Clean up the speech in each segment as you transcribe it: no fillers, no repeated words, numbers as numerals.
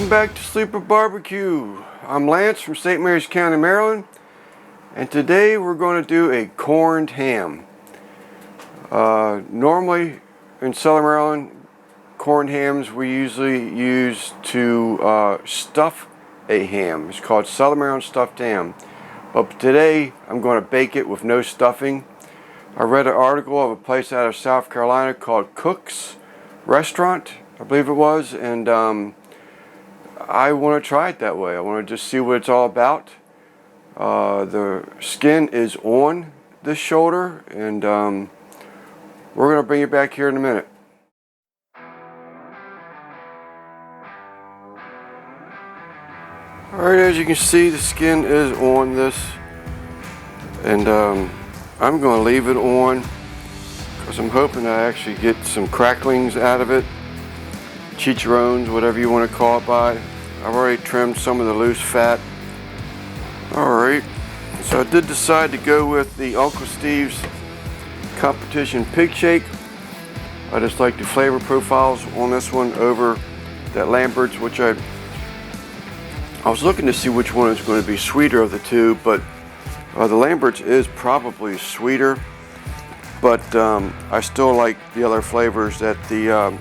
Welcome back to Sleeper Barbecue. I'm Lance from St. Mary's County, Maryland, and today we're going to do a corned ham. Normally in Southern Maryland, corned hams we usually use to stuff a ham. It's called Southern Maryland stuffed ham. But today I'm going to bake it with no stuffing. I read an article of a place out of South Carolina called Cook's Restaurant, I believe it was, and I want to try it that way. I want to just see what it's all about. The skin is on this shoulder, and we're going to bring it back here in a minute. Alright, as you can see, the skin is on this, and I'm going to leave it on because I'm hoping to actually get some cracklings out of it. Chicharrones, whatever you want to call it by. I've already trimmed some of the loose fat. Alright, so I did decide to go with the Uncle Steve's Competition Pig Shake. I just like the flavor profiles on this one over that Lambert's, which I was looking to see which one is going to be sweeter of the two, but the Lambert's is probably sweeter, but I still like the other flavors that the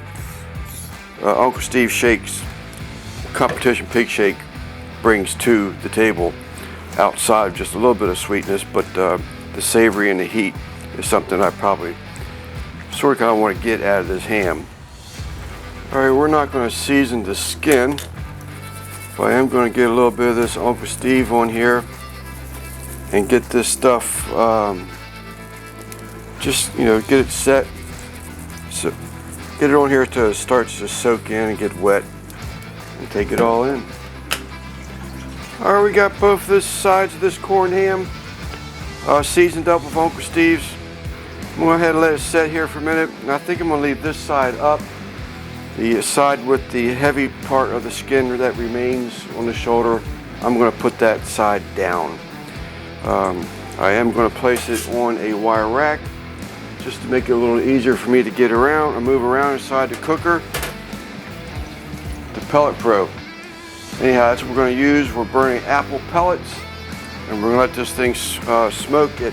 Uncle Steve Shake's Competition Pig Shake brings to the table. Outside just a little bit of sweetness, but the savory and the heat is something I probably sort of kind of want to get out of this ham. Alright, we're not going to season the skin, but I am going to get a little bit of this Uncle Steve on here and get this stuff just, you know, get it set. So get it on here till it starts to soak in and get wet, and take it all in. Alright, we got both this sides of this corned ham seasoned up with Uncle Steve's. I'm going to go ahead and let it set here for a minute, and I think I'm going to leave this side up. The side with the heavy part of the skin that remains on the shoulder, I'm going to put that side down. I am going to place it on a wire rack just to make it a little easier for me to get around and move around inside the cooker. The pellet probe. Anyhow, that's what we're going to use. We're burning apple pellets, and we're going to let this thing smoke at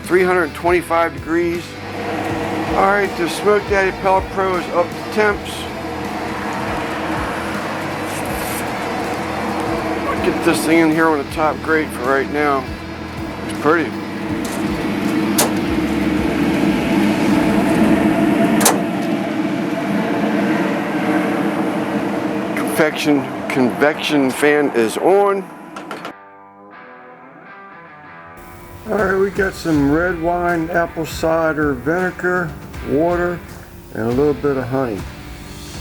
325 degrees. Alright, the Smoke Daddy Pellet Pro is up to temps. I'll get this thing in here on the top grate for right now. It's pretty. Convection fan is on. Alright, we got some red wine, apple cider vinegar, water, and a little bit of honey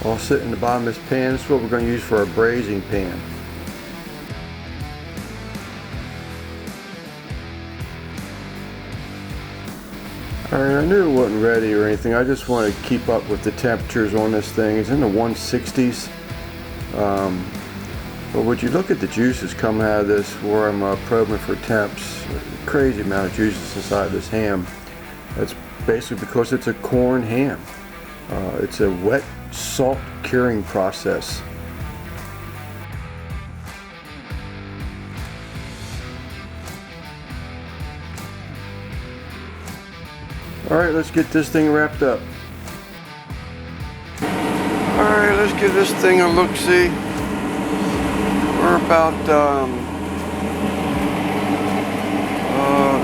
all sitting in the bottom of this pan. This is what we're going to use for our braising pan. Alright, I knew it wasn't ready or anything. I just want to keep up with the temperatures on this thing. It's in the 160s. But would you look at the juices coming out of this where I'm probing for temps, crazy amount of juices inside this ham. That's basically because it's a corned ham. It's a wet salt curing process. Alright, let's get this thing wrapped up. Alright, let's give this thing a look-see. We're about,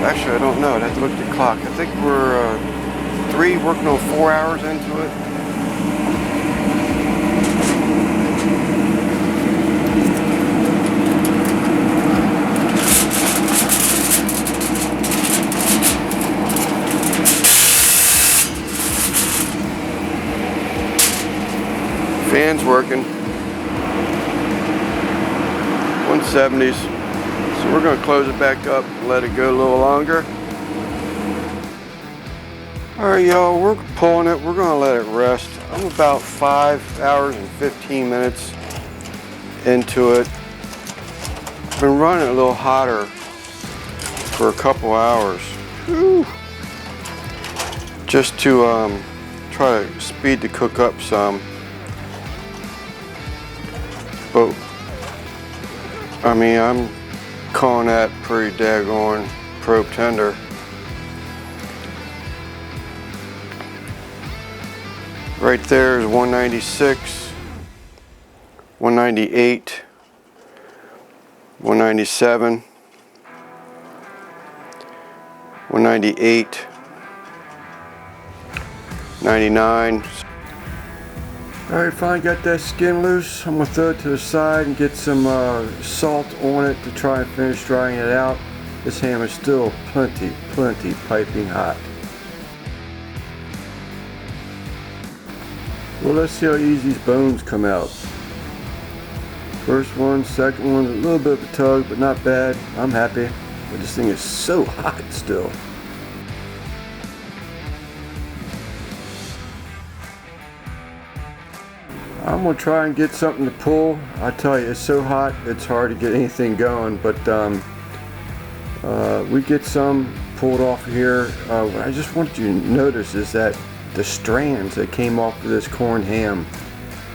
actually I don't know, I'd have to look at the clock. I think we're working on 4 hours into it. Fan's working. 170s. So we're going to close it back up and let it go a little longer. Alright y'all, we're pulling it. We're going to let it rest. I'm about 5 hours and 15 minutes into it. Been running a little hotter for a couple hours. Whew. Just to try to speed the cook up some. But I mean, I'm calling that pretty daggone probe tender. Right there is 196, 198, 197, 198, 99. Alright, finally got that skin loose. I'm going to throw it to the side and get some salt on it to try and finish drying it out. This ham is still plenty piping hot. Well, let's see how easy these bones come out. First one, second one, a little bit of a tug, but not bad. I'm happy. But this thing is so hot still. I'm gonna try and get something to pull. I tell you, it's so hot, it's hard to get anything going. But we get some pulled off here. What I just want you to notice is that the strands that came off of this corned ham,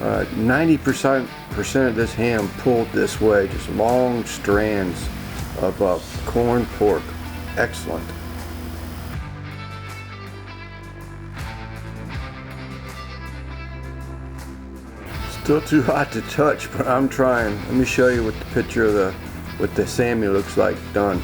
90% of this ham pulled this way, just long strands of corned pork. Excellent. Still too hot to touch, but I'm trying. Let me show you what the picture of what the Sammy looks like done.